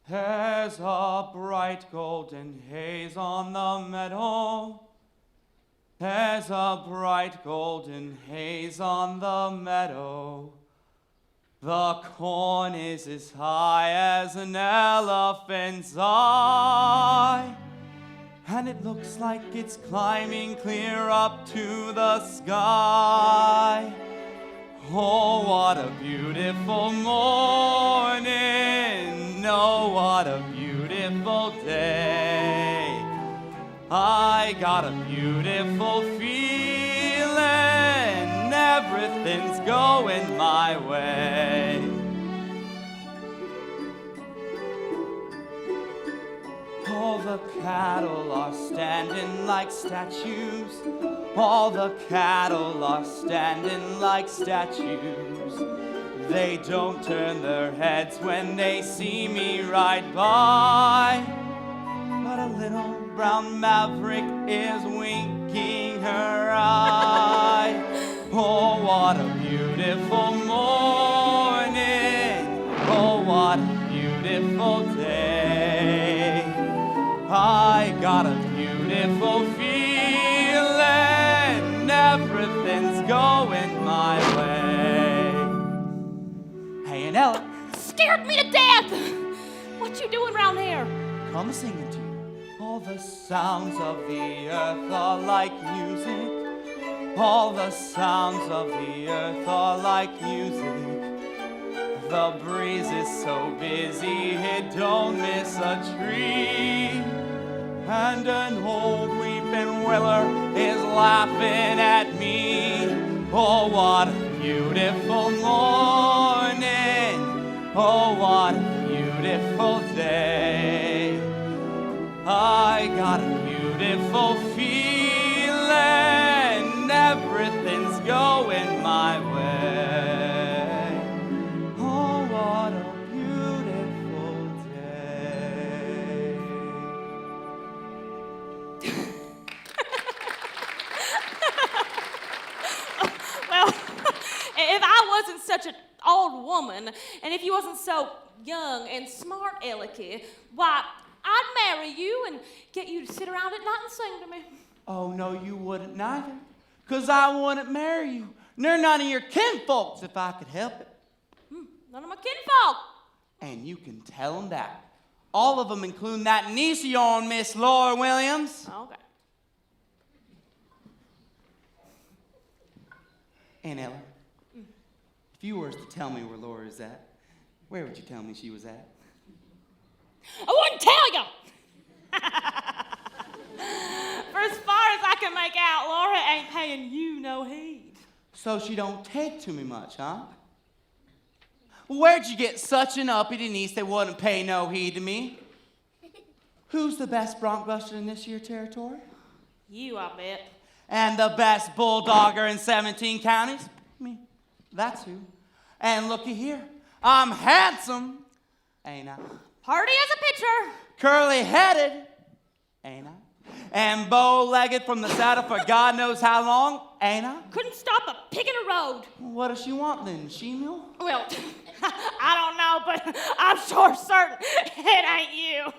There's a bright golden haze on the meadow. There's a bright golden haze on the meadow. The corn is as high as an elephant's eye, and it looks like it's climbing clear up to the sky. Oh, what a beautiful morning. Oh, what a beautiful day. I got a beautiful feeling. Everything's going my way. All the cattle are standing like statues. All the cattle are standing like statues. They don't turn their heads when they see me ride by. But a little brown maverick is winking her eye. Oh, what a beautiful morning. Oh, what a beautiful day. I got a beautiful feeling. Everything's going my way. Hey, and Ella. Scared me to death. What you doing around here? Come singing to you. All the sounds of the earth are like music. All the sounds of the earth are like music. The breeze is so busy it don't miss a tree. And an old weeping willow is laughing at me. Oh, what a beautiful morning. Oh, what a beautiful day. I got a beautiful feeling. Everything's going my way. Oh, what a beautiful day. Well, if I wasn't such an old woman, and if you wasn't so young and smart, Ellicky, why, I'd marry you and get you to sit around at night and sing to me. Oh, no, you wouldn't neither. 'Cause I wouldn't marry you. Nor none of your kinfolks if I could help it. None of my kinfolk. And you can tell them that. All of them, including that niece of yours, Miss Laura Williams. Okay. Aunt Ella, if you were to tell me where Laura is at, where would you tell me she was at? I wouldn't tell you. For as far as I can make out, Laura ain't paying you no heed. So she don't take to me much, huh? Where'd you get such an uppity niece that wouldn't pay no heed to me? Who's the best bronc buster in this year territory? You, I bet. And the best bulldogger in 17 counties? Me. That's who. And looky here. I'm handsome, ain't I? Party as a picture. Curly-headed, ain't I? And bow-legged from the saddle for God knows how long, ain't I? Couldn't stop a pig in a road. What does she want then, she-mule? Well, I don't know, but I'm sure certain it ain't you.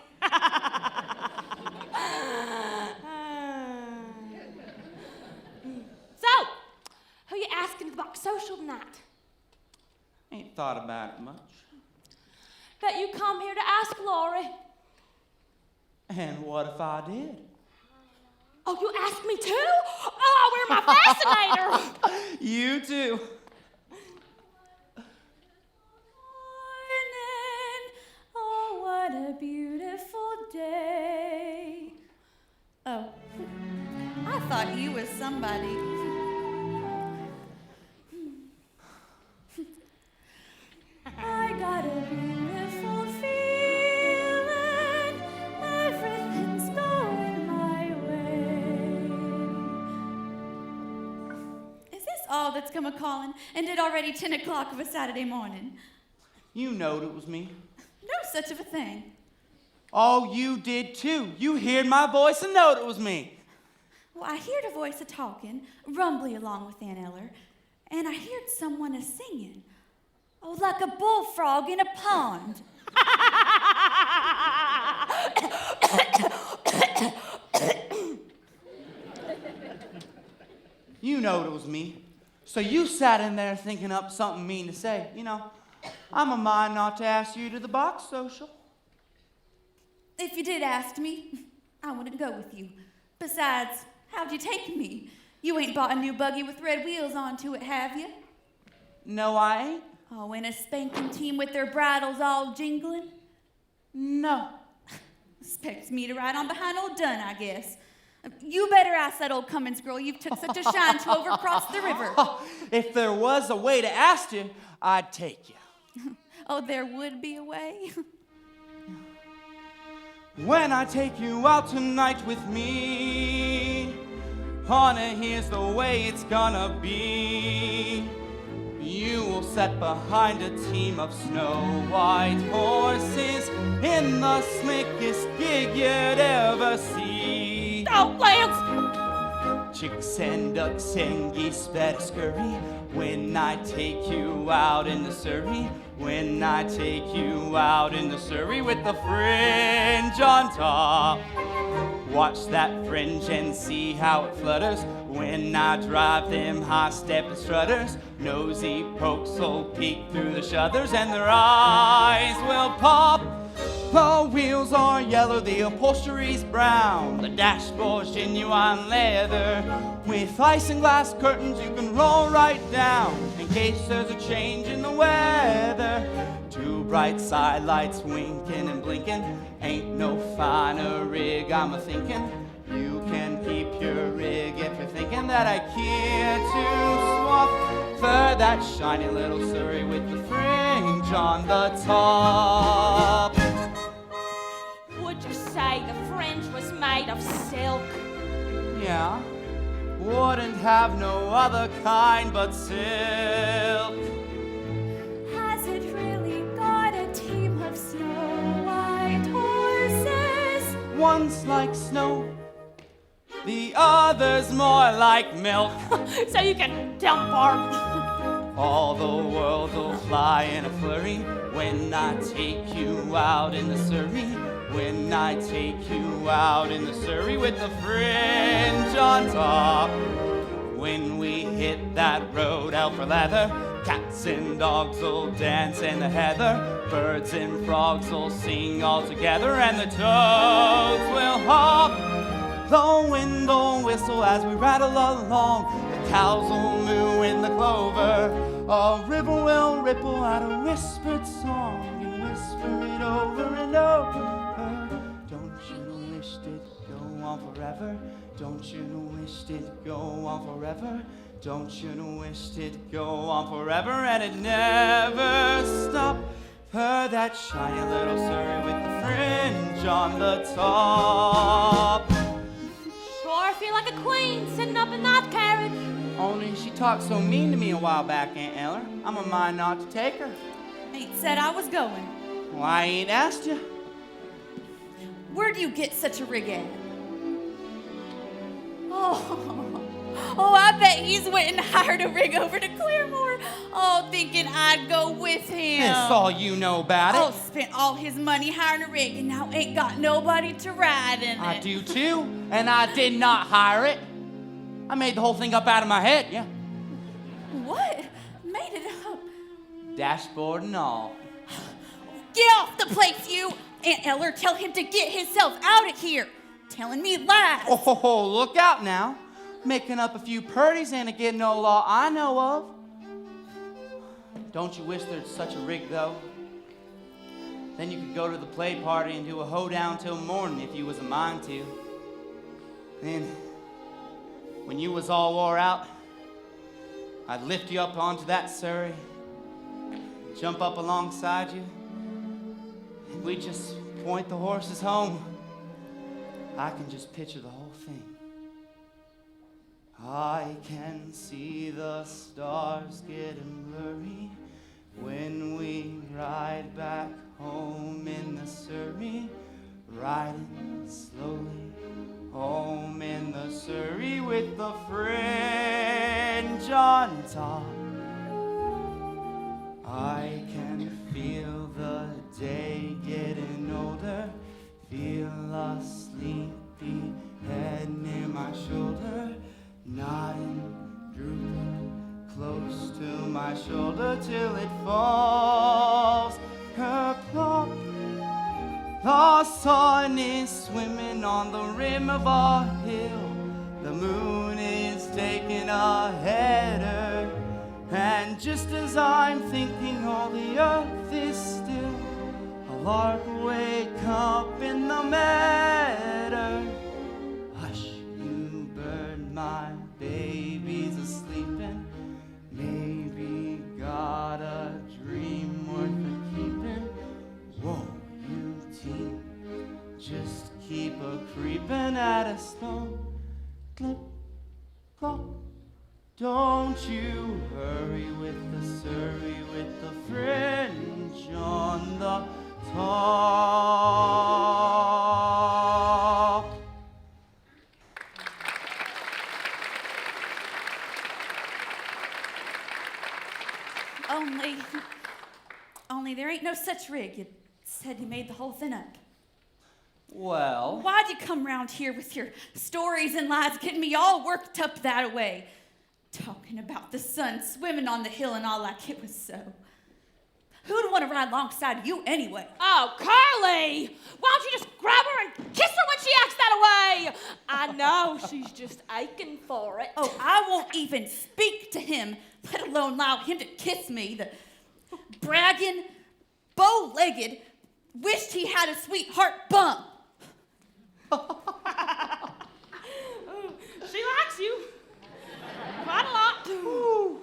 So, who you asking about social tonight? Ain't thought about it much. Bet you come here to ask Lori. And what if I did? Oh, you asked me too? Oh, I wear my fascinator. You too. Morning, oh, what a beautiful day. Oh, I thought you was somebody. I got a beautiful feeling. Everything's going my way. Is this all that's come a-calling? And it already 10 o'clock of a Saturday morning? You knowed it was me. No such of a thing. Oh, you did too. You heard my voice and knowed it was me. Well, I heard a voice a-talking, rumbly along with Aunt Eller, and I heard someone a-singing. Oh, like a bullfrog in a pond. You know it was me. So you sat in there thinking up something mean to say. You know, I'm a mind not to ask you to the box social. If you did ask me, I wouldn't go with you. Besides, how'd you take me? You ain't bought a new buggy with red wheels onto it, have you? No, I ain't. Oh, and a spanking team with their bridles all jingling? No. Expects me to ride on behind old Dunn, I guess. You better ask that old Cummins girl you've took such a shine to over across the river. If there was a way to ask you, I'd take you. Oh, there would be a way? When I take you out tonight with me, honey, here's the way it's gonna be. You will sit behind a team of snow-white horses in the slickest gig you'd ever see. Oh, Lance! Chicks and ducks and geese better scurry when I take you out in the Surrey. When I take you out in the Surrey with the fringe on top. Watch that fringe and see how it flutters when I drive them high-stepping strutters. Nosy pokes will peek through the shutters and their eyes will pop. The wheels are yellow, the upholstery's brown, the dashboard's genuine leather. With isinglass curtains you can roll right down in case there's a change in the weather. Two bright side lights winking and blinking, ain't no finer rig I'm a-thinking. You can keep your rig if you're thinking that I care to swap for that shiny little Surrey with the fringe on the top. Would you say the fringe was made of silk? Yeah, wouldn't have no other kind but silk. Has it really got a team of snow-white horses? One's like snow, the other's more like milk. So you can dump our... All the world will fly in a flurry when I take you out in the Surrey. When I take you out in the Surrey with the fringe on top. When we hit that road out for leather, cats and dogs will dance in the heather. Birds and frogs will sing all together, and the toads will hop. The wind will whistle as we rattle along. The cows will moo in the clover. A river will ripple out a whispered song and whisper it over and over. Don't you wish it go on forever? Don't you wish it go on forever? Don't you wish it go on forever and it never stop? For that shiny little Surrey with the fringe on the top. Sure feel like a queen sitting up in that carriage. Only she talked so mean to me a while back, Aunt Eller. I'm a mind not to take her. Ain't said I was going. Well, I ain't asked you. Where'd you get such a rig at? Oh, I bet he's went and hired a rig over to Claremore. Oh, thinking I'd go with him. That's all you know about it. Oh, spent all his money hiring a rig and now ain't got nobody to ride in it. I do too, and I did not hire it. I made the whole thing up out of my head, yeah. What? Made it up? Dashboard and all. Get off the place, you! Aunt Eller, tell him to get himself out of here. Telling me lies. Oh, look out now. Making up a few purties ain't against no law I know of. Don't you wish there's such a rig, though? Then you could go to the play party and do a hoedown till morning if you was a mind to. Then, when you was all wore out, I'd lift you up onto that Surrey, jump up alongside you, and we'd just point the horses home. I can just picture the whole thing. I can see the stars getting blurry when we ride back home in the Surrey, riding slowly home in the Surrey with the fringe on top. I can feel the day getting older nodding, drooping close to my shoulder till it falls. Her plop. The sun is swimming on the rim of our hill. The moon is taking a header. And just as I'm thinking all the earth is still, a lark wake up in the meadow. Hush, you bird, my baby's asleepin'. Maybe got a dream worth a keepin'. Whoa, you teen, just keep a creepin' at a stone. Clip, clop. Don't you hurry with the surrey with the fringe on the top. Only there ain't no such rig. You said you made the whole thing up. Well, Why'd you come round here with your stories and lies, getting me all worked up that way? Talking about the sun swimming on the hill and all like it was so. Who'd want to ride alongside you anyway? Oh, Carly! Why don't you just grab her and kiss her when she acts that way? I know, she's just aching for it. Oh, I won't even speak to him, let alone allow him to kiss me. The bragging, bow-legged, wished he had a sweetheart bum. She likes you. Quite a lot. Ooh.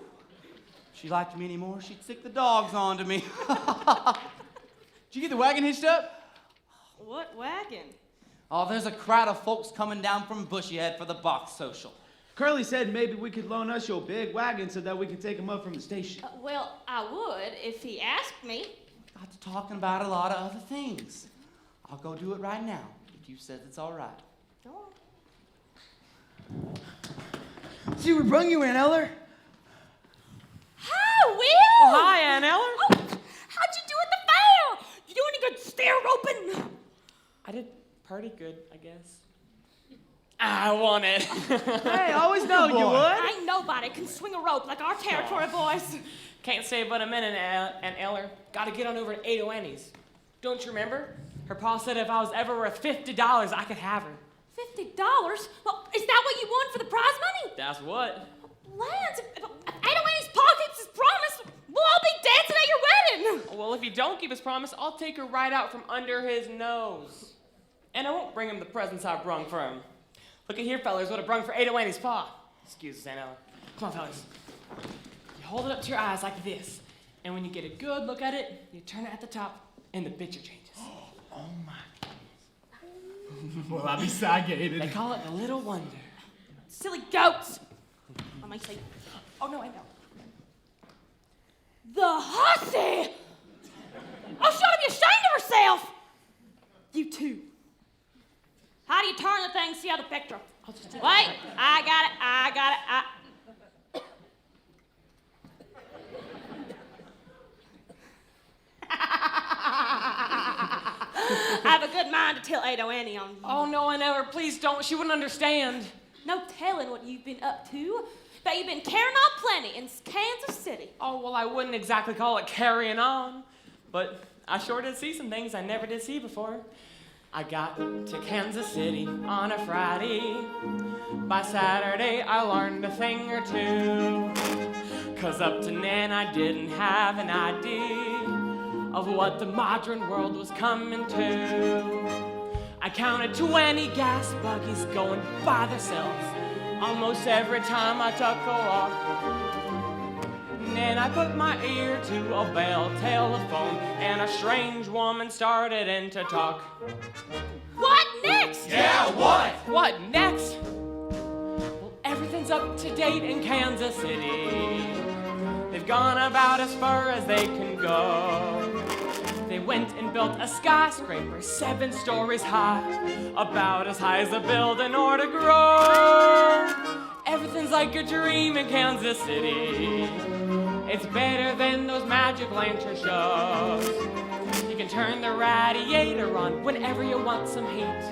If she liked me anymore, she'd stick the dogs onto me. Did you get the wagon hitched up? What wagon? Oh, there's a crowd of folks coming down from Bushyhead for the box social. Curly said maybe we could loan us your big wagon so that we could take him up from the station. Well, I would if he asked me. Got to talking about a lot of other things. I'll go do it right now, if you said it's all right. Go on. See, we brung you in, Eller. Hi, Will! Oh, hi, Aunt Eller. Oh, how'd you do at the fair? You do any good stair roping? I did pretty good, I guess. I won it. Hey, I always know you would. Ain't nobody can swing a rope like our territory boys. Can't stay but a minute, Aunt Eller. Gotta get on over to Ado Annie's. Don't you remember? Her pa said if I was ever worth $50, I could have her. $50? Well, is that what you won for the prize money? That's what. Lance, if Ado Annie's pa keeps his promise, we'll all be dancing at your wedding. Well, if he don't keep his promise, I'll take her right out from under his nose. And I won't bring him the presents I brung for him. Look at here, fellas, what I brung for Ado Annie's pa. Excuse us, Aunt Eller. Come on, fellas. You hold it up to your eyes like this. And when you get a good look at it, you turn it at the top, and the picture changes. Oh my goodness. Well, I'll be sagated. They call it the Little Wonder. Silly goats. Let me see. Oh, no, I don't. The hussy! Oh, she ought to be ashamed of herself. You too. How do you turn the thing? See how the picture? Wait, I got it. I have a good mind to tell Ado Annie on you. Oh, no, Aunt Eller, please don't. She wouldn't understand. No telling what you've been up to. Bet you've been carrying on plenty in Kansas City. Oh, well, I wouldn't exactly call it carrying on. But I sure did see some things I never did see before. I got to Kansas City on a Friday. By Saturday, I learned a thing or two. 'Cause up to then, I didn't have an idea of what the modern world was coming to. I counted 20 gas buggies going by themselves almost every time I took a walk. And then I put my ear to a bell telephone, and a strange woman started in to talk. What next? Yeah, what? What next? Well, everything's up to date in Kansas City. They've gone about as far as they can go. They went and built a skyscraper 7 stories high, about as high as a building ought to grow. Everything's like a dream in Kansas City. It's better than those magic lantern shows. You can turn the radiator on whenever you want some heat.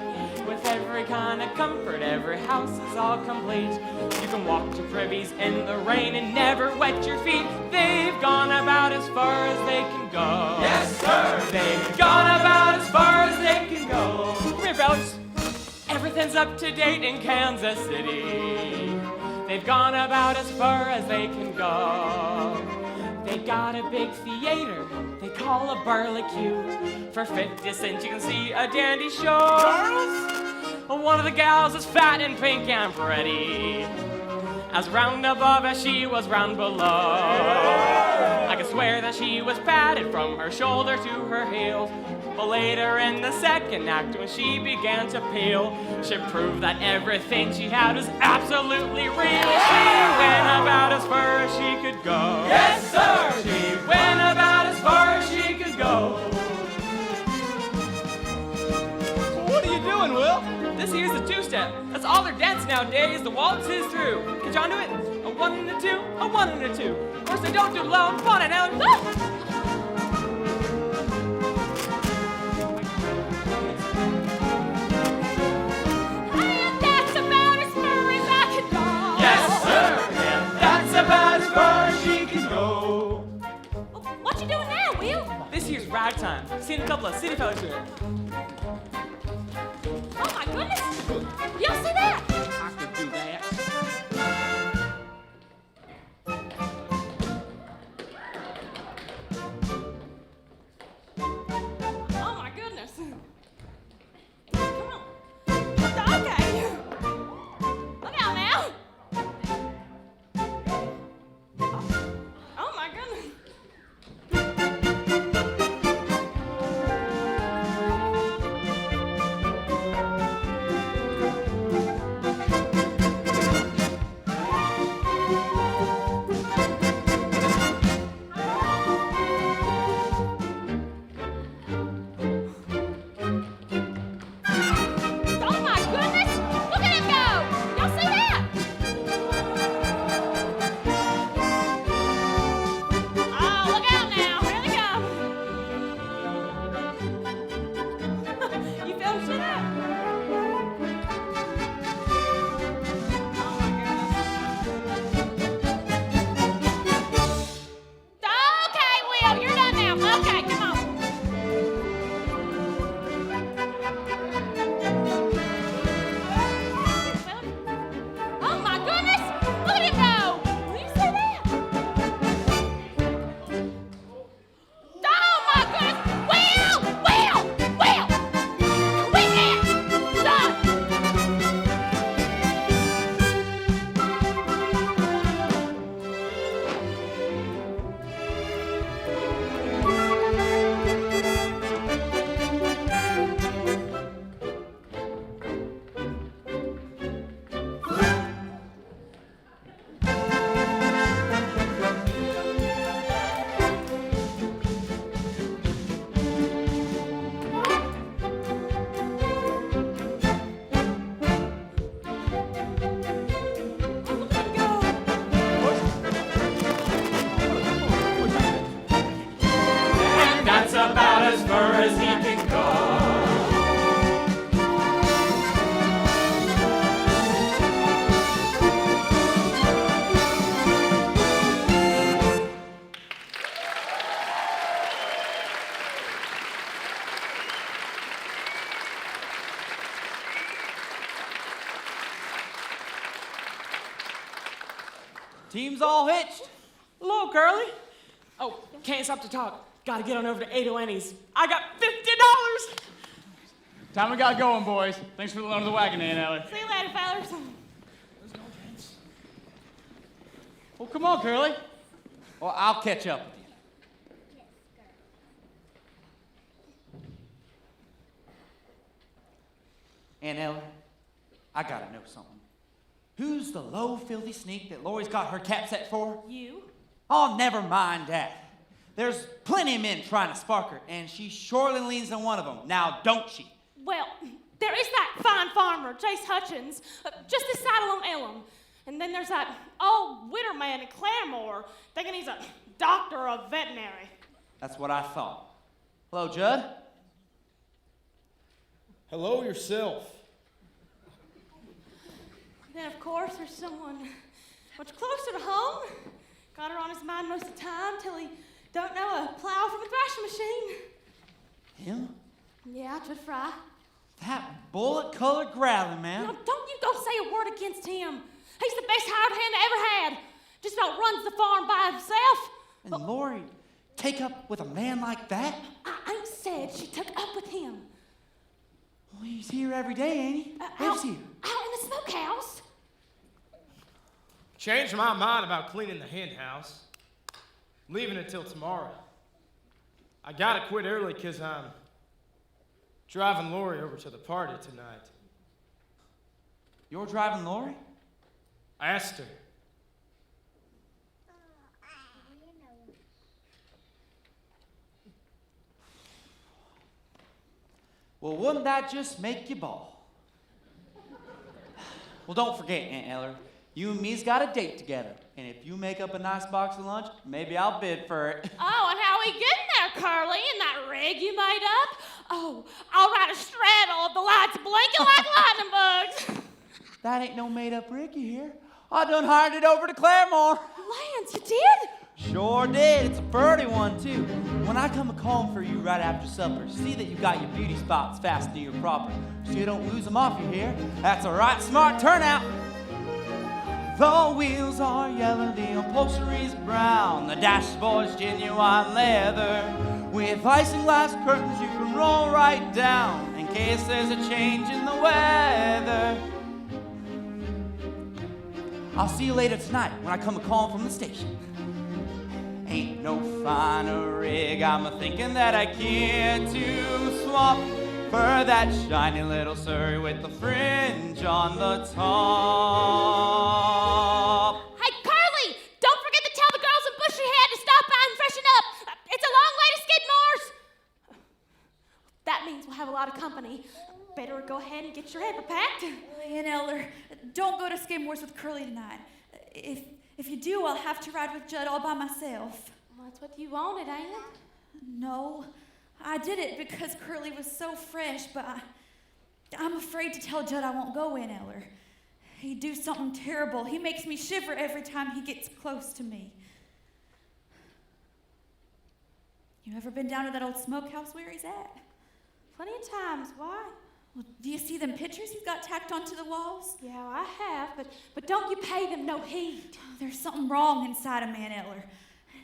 with every kind of comfort. Every house is all complete. You can walk to Privy's in the rain and never wet your feet. They've gone about as far as they can go. Yes, sir. They've gone about as far as they can go. Come here, fellas. Everything's up to date in Kansas City. They've gone about as far as they can go. They got a big theater they call a barbecue. For 50 cents you can see a dandy show. Charles? One of the gals is fat and pink and pretty, as round above as she was round below. I can swear that she was padded from her shoulder to her heels. But later in the second act, when she began to peel, she proved that everything she had was absolutely real. She went about as far as she could go. Yes, sir. She went about as far as she could go. What are you doing, Will? This here's the two-step. That's all they're dancing nowadays. The waltz is through. Get you onto it? A 1 and a 2, a 1 and a 2. Of course they don't do love. Come on it now. And that's about as far as I can go. Yes, sir. And that's about as far as she can go. What you doing now, Will? This here's ragtime. Seen a couple of city fellas do it. Oh my goodness! Y'all see that? I could do that. Oh my goodness! Come on. Okay. Look out now. Oh my goodness. Oh my goodness! Look at him go! Y'all see that? Oh, look out now! Here they go! You fellas see that? Oh my goodness! Okay, Will, you're done now. Okay, come on. Oh my goodness! Look at him go! Will you see that? Oh my goodness! Will! Quit that! Done! Look at him go! And that's about as far as he can go. Team's all hitched. Hello, Curly. Oh, can't stop to talk. Gotta get on over to 8 Annie's. I got $50. Time we got going, boys. Thanks for the loan of the wagon, Aunt Ellie. See you later, fellas. Well, come on, Curly. Well, I'll catch up with you. Aunt Ella, I gotta know something. Who's the low, filthy sneak that Lori's got her cap set for? You? Oh, never mind that. There's plenty of men trying to spark her, and she surely leans on one of them. Now, don't she? Well, there is that fine farmer, Chase Hutchins, just this side along Elm. And then there's that old widow man in Claremore, thinking he's a doctor or a veterinary. That's what I thought. Hello, Judd. Hello yourself. Then, of course, there's someone much closer to home. Got her on his mind most of the time till he don't know a plow from a thrashing machine. Him? Yeah, Judge Fry. That bullet-colored growling, man. Now, don't you go say a word against him. He's the best hired hand I ever had. Just about runs the farm by himself. And Lori, take up with a man like that? I ain't said she took up with him. Well, he's here every day, ain't he? Lives here. Out in the smokehouse. Changed my mind about cleaning the hen house. Leaving it till tomorrow. I gotta quit early because I'm driving Lori over to the party tonight. You're driving Lori? I asked her. Well, wouldn't that just make you bawl? Well, don't forget, Aunt Eller, you and me's got a date together. And if you make up a nice box of lunch, maybe I'll bid for it. Oh, and how we getting there, Curly, in that rig you made up? Oh, I'll ride a straddle of the lights blinking like lightning bugs. That ain't no made-up rig, you hear? I done hired it over to Claremore. Lance, you did? Sure did. It's a pretty one, too. When I come a-calling for you right after supper, see that you got your beauty spots fastened to your property so you don't lose them off your hair. That's a right smart turnout. The wheels are yellow, the upholstery's brown, the dashboard's genuine leather. With isinglass curtains you can roll right down in case there's a change in the weather. I'll see you later tonight when I come a-calling from the station. Ain't no finer rig, I'm a-thinking that I care to swap for that shiny little Surrey with the fringe on the top. Hey, Curly, don't forget to tell the girls in Bushyhead to stop by and freshen up. It's a long way to Skidmore's. That means we'll have a lot of company. Better go ahead and get your head packed. Aunt Eller, don't go to Skidmore's with Curly tonight. If you do, I'll have to ride with Judd all by myself. Well, that's what you wanted, ain't it? No, I did it because Curly was so fresh, but I'm afraid to tell Judd I won't go, Aunt Eller. He'd do something terrible. He makes me shiver every time he gets close to me. You ever been down to that old smokehouse where he's at? Plenty of times. Why? Well, do you see them pictures he's got tacked onto the walls? Yeah, I have, but don't you pay them no heed. There's something wrong inside of Aunt Eller.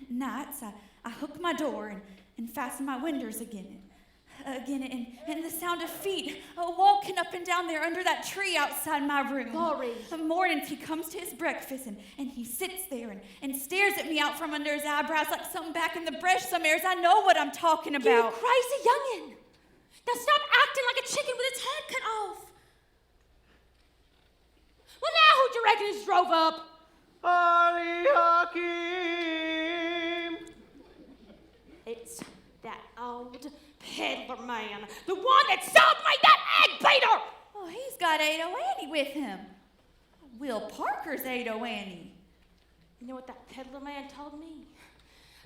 Nights, I hook my door and fasten my windows again, and the sound of feet walking up and down there under that tree outside my room. Lori. Mornings he comes to his breakfast and he sits there and stares at me out from under his eyebrows like something back in the brush somewheres. I know what I'm talking about. You crazy youngin'. Now stop acting like a chicken with its head cut off. Well, now who do you reckon has drove up? Ali Hakim. It's that old peddler man, the one that sold me that egg beater. Oh, he's got Ado Annie with him. Will Parker's Ado Annie. You know what that peddler man told me?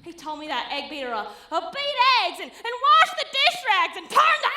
He told me that egg beater beat eggs and wash the dish rags and turn the